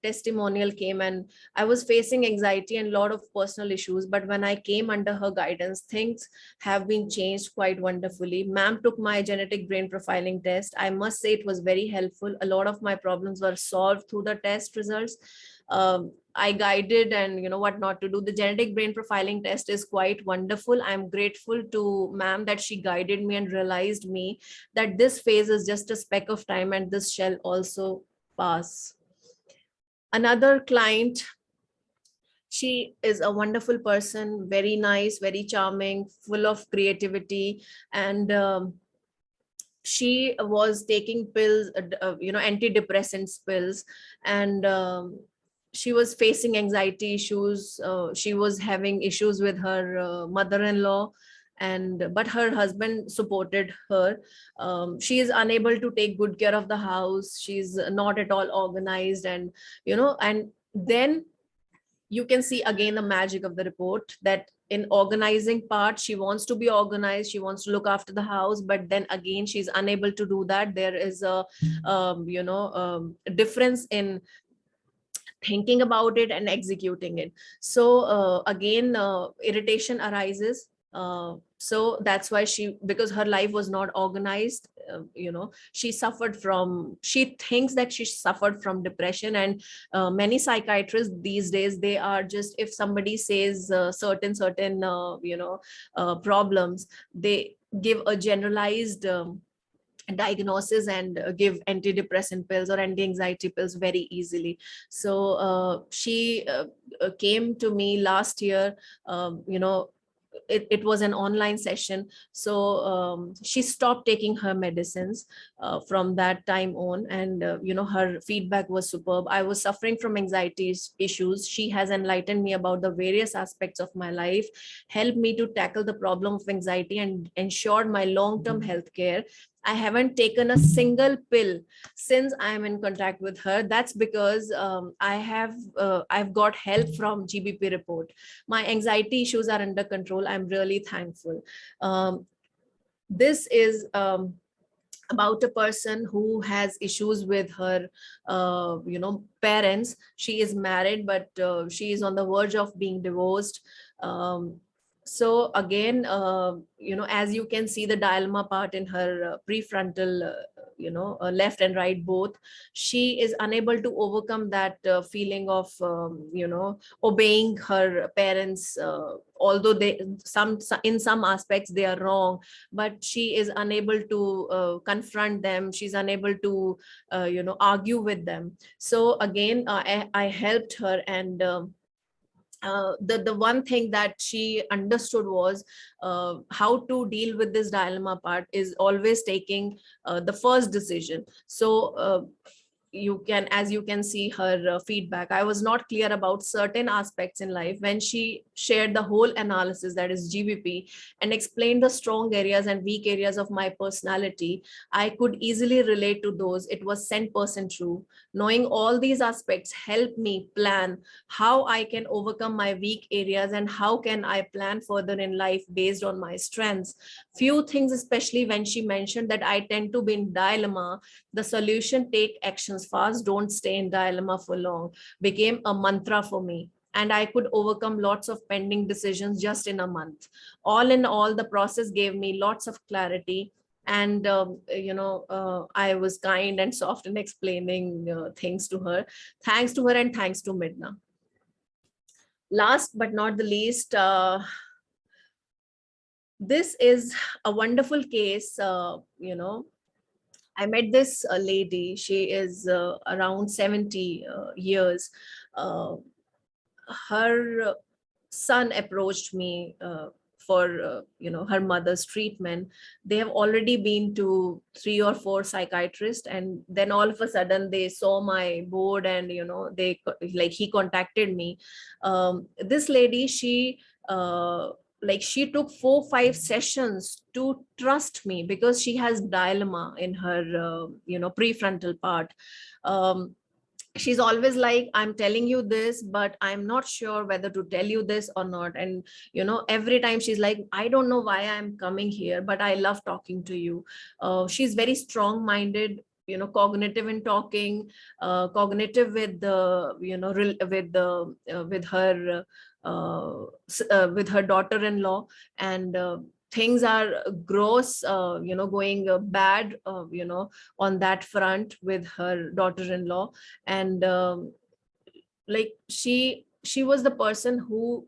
testimonial came, and I was facing anxiety and a lot of personal issues, but when I came under her guidance, things have been changed quite wonderfully. Ma'am took my genetic brain profiling test. I must say it was very helpful. A lot of my problems were solved through the test results. I guided and what not to do. The genetic brain profiling test is quite wonderful. I'm grateful to ma'am that she guided me and realized me that this phase is just a speck of time, and this shall also pass. Another client, she is a wonderful person, very nice, very charming, full of creativity. And she was taking pills, antidepressants pills. And she was facing anxiety issues. She was having issues with her mother-in-law, and but her husband supported her. She is unable to take good care of the house. She's not at all organized. And and then you can see again the magic of the report, that in organizing part, she wants to be organized, she wants to look after the house, but then again she's unable to do that. There is a difference in thinking about it and executing it. So again, irritation arises. So that's why because her life was not organized, she thinks that she suffered from depression. And many psychiatrists these days, they are just, if somebody says certain problems, they give a generalized diagnosis and give antidepressant pills or anti-anxiety pills very easily. So she came to me last year. It was an online session. So she stopped taking her medicines from that time on, and her feedback was superb. I was suffering from anxiety issues. She has enlightened me about the various aspects of my life, helped me to tackle the problem of anxiety, and ensured my long-term health care. I haven't taken a single pill since I am in contact with her. That's because I've got help from GBP Report. My anxiety issues are under control. I'm really thankful. This is about a person who has issues with her parents. She is married, but she is on the verge of being divorced. So again, as you can see the dilemma part in her prefrontal, left and right both, she is unable to overcome that feeling of obeying her parents, although in some aspects they are wrong, but she is unable to confront them. She's unable to argue with them. So again, I helped her, and the one thing that she understood was how to deal with this dilemma part is always taking the first decision. So as you can see her feedback, I was not clear about certain aspects in life. When she shared the whole analysis, that is GBP, and explained the strong areas and weak areas of my personality, I could easily relate to those. It was 100% true. Knowing all these aspects helped me plan how I can overcome my weak areas and how can I plan further in life based on my strengths. Few things, especially when she mentioned that I tend to be in dilemma, the solution, take actions fast, don't stay in dilemma for long, became a mantra for me. And I could overcome lots of pending decisions just in a month. All in all, the process gave me lots of clarity. And, I was kind and soft in explaining things to her. Thanks to her, and thanks to MiDNA. Last but not the least, this is a wonderful case. I met this lady. She is around 70 years. Her son approached me for her mother's treatment. They have already been to 3 or 4 psychiatrists, and then all of a sudden they saw my board, and he contacted me. This lady, she took 4-5 sessions to trust me, because she has dilemma in her prefrontal part. She's always like, I'm telling you this, but I'm not sure whether to tell you this or not. And every time she's like, I don't know why I'm coming here, but I love talking to you. She's very strong minded, cognitive in talking, cognitive with the with her daughter-in-law. And things are gross, going bad, on that front with her daughter-in-law. And she was the person who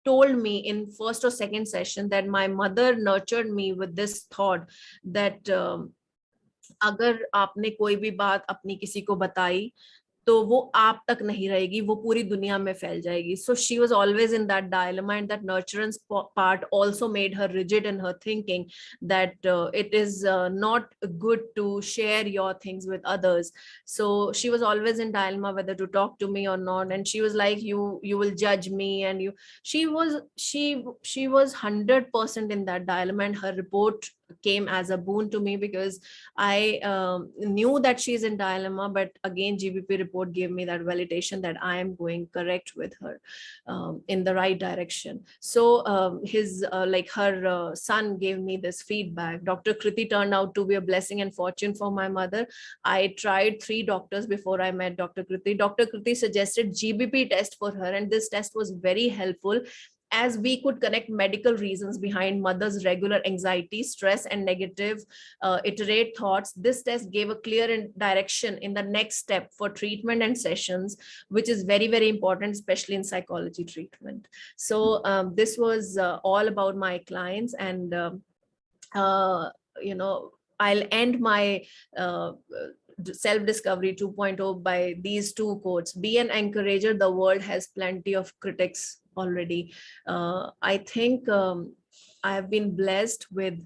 told me in first or second session that my mother nurtured me with this thought that अगर आपने कोई भी बात अपनी किसी को बताई तो वो आप तक नहीं रहेगी, वो पूरी दुनिया में फैल जाएगी. So she was always in that dilemma, and that nurturance part also made her rigid in her thinking that it is not good to share your things with others. So she was always in dilemma whether to talk to me or not, and she was like, you will judge me, and she was 100% in that dilemma. And her report came as a boon to me, because I knew that she's in dilemma, but again, GBP report gave me that validation that I am going correct with her, in the right direction. So her son gave me this feedback. Dr. Kriti turned out to be a blessing and fortune for my mother. I tried 3 doctors before I met Dr. Kriti. Dr. Kriti suggested GBP test for her, and this test was very helpful, as we could connect medical reasons behind mother's regular anxiety, stress, and negative iterate thoughts. This test gave a clear direction in the next step for treatment and sessions, which is very, very important, especially in psychology treatment. So this was all about my clients, and I'll end my self-discovery 2.0 by these 2 quotes. Be an encourager. The world has plenty of critics already. I think I have been blessed with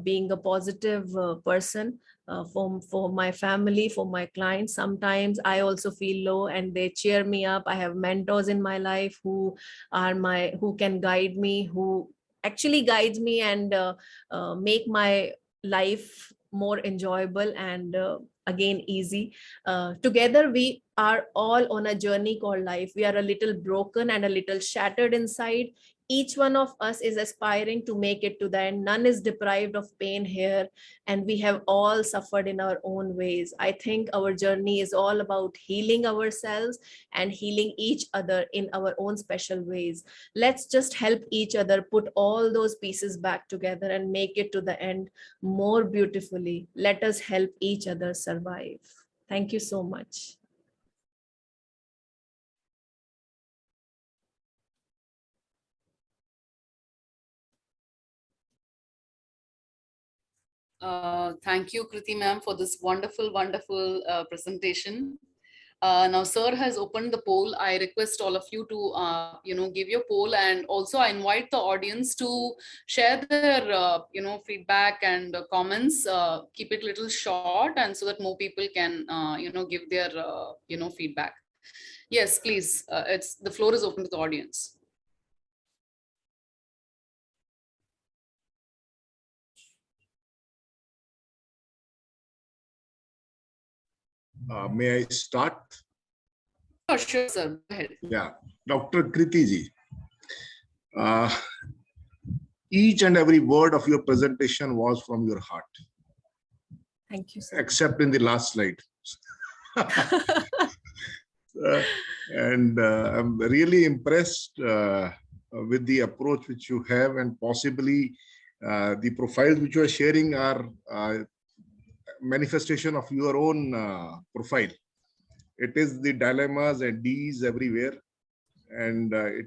being a positive person for my family, for my clients. Sometimes I also feel low and they cheer me up. I have mentors in my life who can guide me, who actually guides me and make my life more enjoyable and again easy. Together we are all on a journey called life. We are a little broken and a little shattered inside. Each one of us is aspiring to make it to the end. None is deprived of pain here, and we have all suffered in our own ways. I think our journey is all about healing ourselves and healing each other in our own special ways. Let's just help each other put all those pieces back together and make it to the end more beautifully. Let us help each other survive. Thank you so much. Thank you, Kriti ma'am, for this wonderful, wonderful presentation. Now, sir has opened the poll. I request all of you to, give your poll, and also I invite the audience to share their, feedback and comments. Keep it a little short, and so that more people can, give their, feedback. Yes, please. The floor is open to the audience. May I start? Sure, sir. Go ahead. Yeah, Dr. Kriti ji, each and every word of your presentation was from your heart. Thank you, sir. Except in the last slide. And I'm really impressed with the approach which you have, and possibly the profiles which you are sharing are manifestation of your own profile. It is the dilemmas and D's everywhere, and to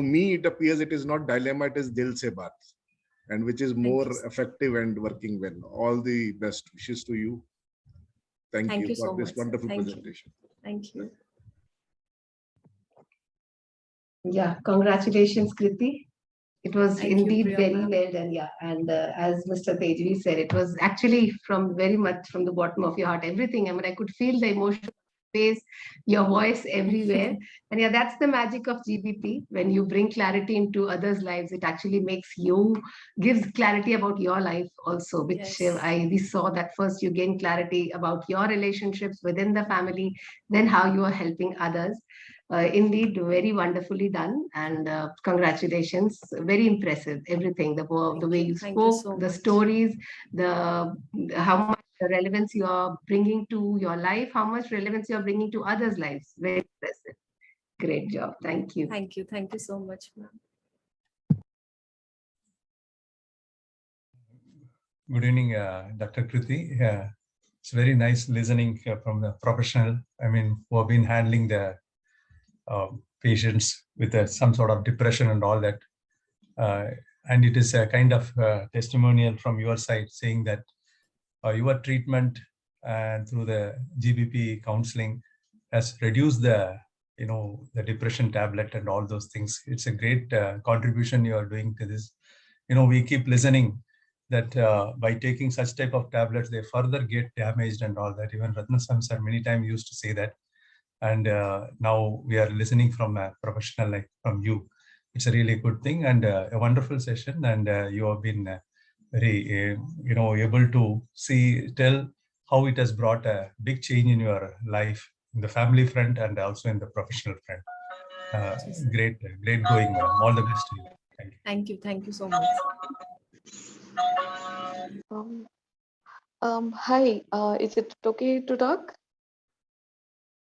me it appears it is not dilemma, it is dil se baat, and which is more effective and working well. All the best wishes to you. Thank you for so this much, wonderful Thank presentation. You. Thank you. Yeah, congratulations, Kriti. It was indeed very well done. Yeah, and as Mr. Tejvi said, it was actually very much from the bottom of your heart. Everything. I mean, I could feel the emotion, face, your voice everywhere. And yeah, that's the magic of GBP. When you bring clarity into others' lives, it actually gives clarity about your life also, which we saw that first you gain clarity about your relationships within the family, then how you are helping others. Indeed, very wonderfully done, and congratulations. Very impressive, everything. The way you spoke, the stories, how much relevance you are bringing to your life, how much relevance you are bringing to others' lives. Very impressive. Great job. Thank you. Thank you. Thank you so much, ma'am. Good evening, Dr. Kriti. It's very nice listening from the professional, who have been handling the patients with some sort of depression and all that. And it is a kind of testimonial from your side saying that your treatment and through the GBP counseling has reduced the depression tablet and all those things. It's a great contribution you are doing to this. We keep listening that by taking such type of tablets, they further get damaged and all that. Even Ratnaswamy sir many times used to say that. And now we are listening from a professional like from you. It's a really good thing and a wonderful session. And you have been very, able to tell how it has brought a big change in your life, in the family front and also in the professional front. Great going, madam. All the best to you. Thank you. Thank you so much. Hi, is it okay to talk?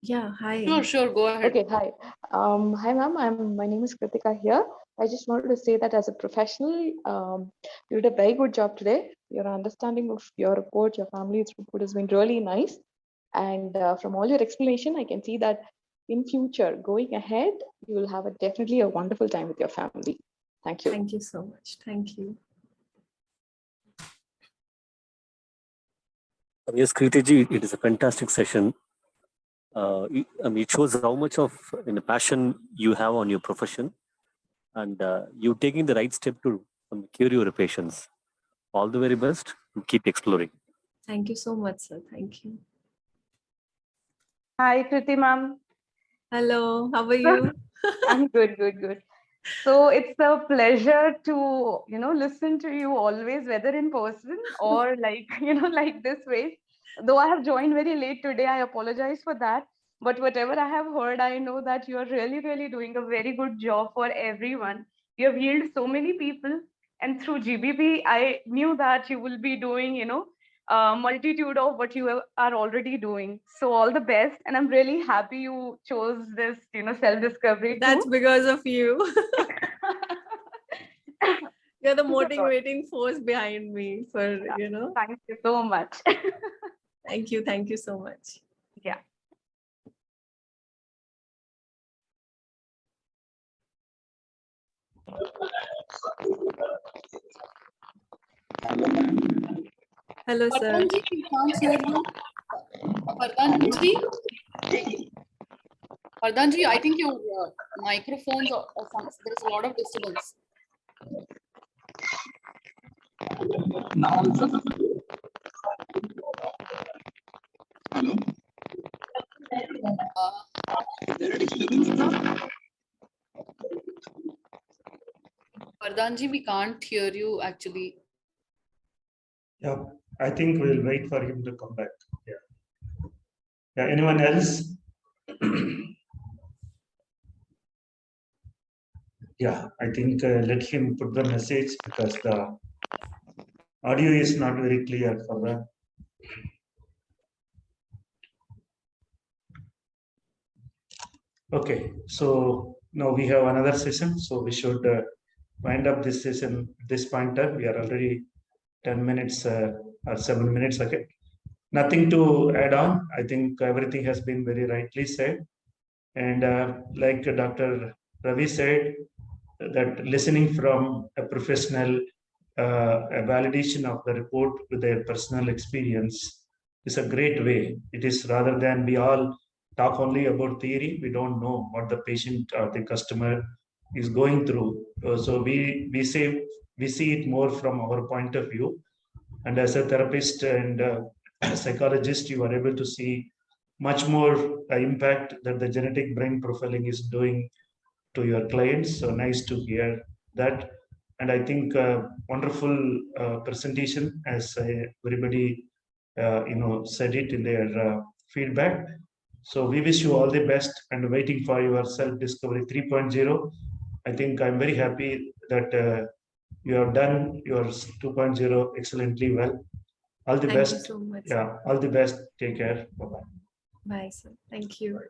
Yeah, hi. Sure, go ahead. Okay, hi. Hi, ma'am. My name is Kritika here. I just wanted to say that as a professional, you did a very good job today. Your understanding of your report, your family's report has been really nice. And from all your explanation, I can see that in future, going ahead, you will have definitely a wonderful time with your family. Thank you. Thank you so much. Thank you. Yes, Kriti ji, it is a fantastic session. It shows how much of passion you have on your profession, and you taking the right step to cure your patients. All the very best. Keep exploring. Thank you so much, sir. Thank you. Hi, Kriti ma'am. Hello, how are you? I'm good. So it's a pleasure to, listen to you always, whether in person or like this way. Though I have joined very late today, I apologize for that. But whatever I have heard, I know that you are really, really doing a very good job for everyone. You have healed so many people. And through GBP, I knew that you will be doing, multitude of what you are already doing. So all the best. And I'm really happy you chose this, self-discovery. That's too. because of you. You're the motivating force behind me for, Thank you so much. Thank you so much. Yeah. Hello, sir. Vardhanji, we can't hear you. Vardhanji, I think your microphones or something, there's a lot of disturbance. Now also. Hello. Vardhanji, we can't hear you actually. Yeah, I think we'll wait for him to come back. Yeah, anyone else? Yeah, I think let him put the message because the audio is not very clear for the. Okay, so now we have another session, so we should wind up this session at this point. We are already 10 minutes or 7 minutes. Okay, nothing to add on. I think everything has been very rightly said, and like Dr. Ravi said, that listening from a professional, a validation of the report with their personal experience is a great way. It is rather than we all talk only about theory, we don't know what the patient or the customer is going through. So we see it more from our point of view. And as a therapist and psychologist, you are able to see much more impact that the genetic brain profiling is doing to your clients. So nice to hear that. And I think wonderful presentation, as everybody said it in their feedback. So we wish you all the best and waiting for your self-discovery 3.0. I think I'm very happy that you have done your 2.0 excellently well. All the best. Thank you so much. Yeah, all the best. Take care. Bye-bye. Bye, sir. Thank you.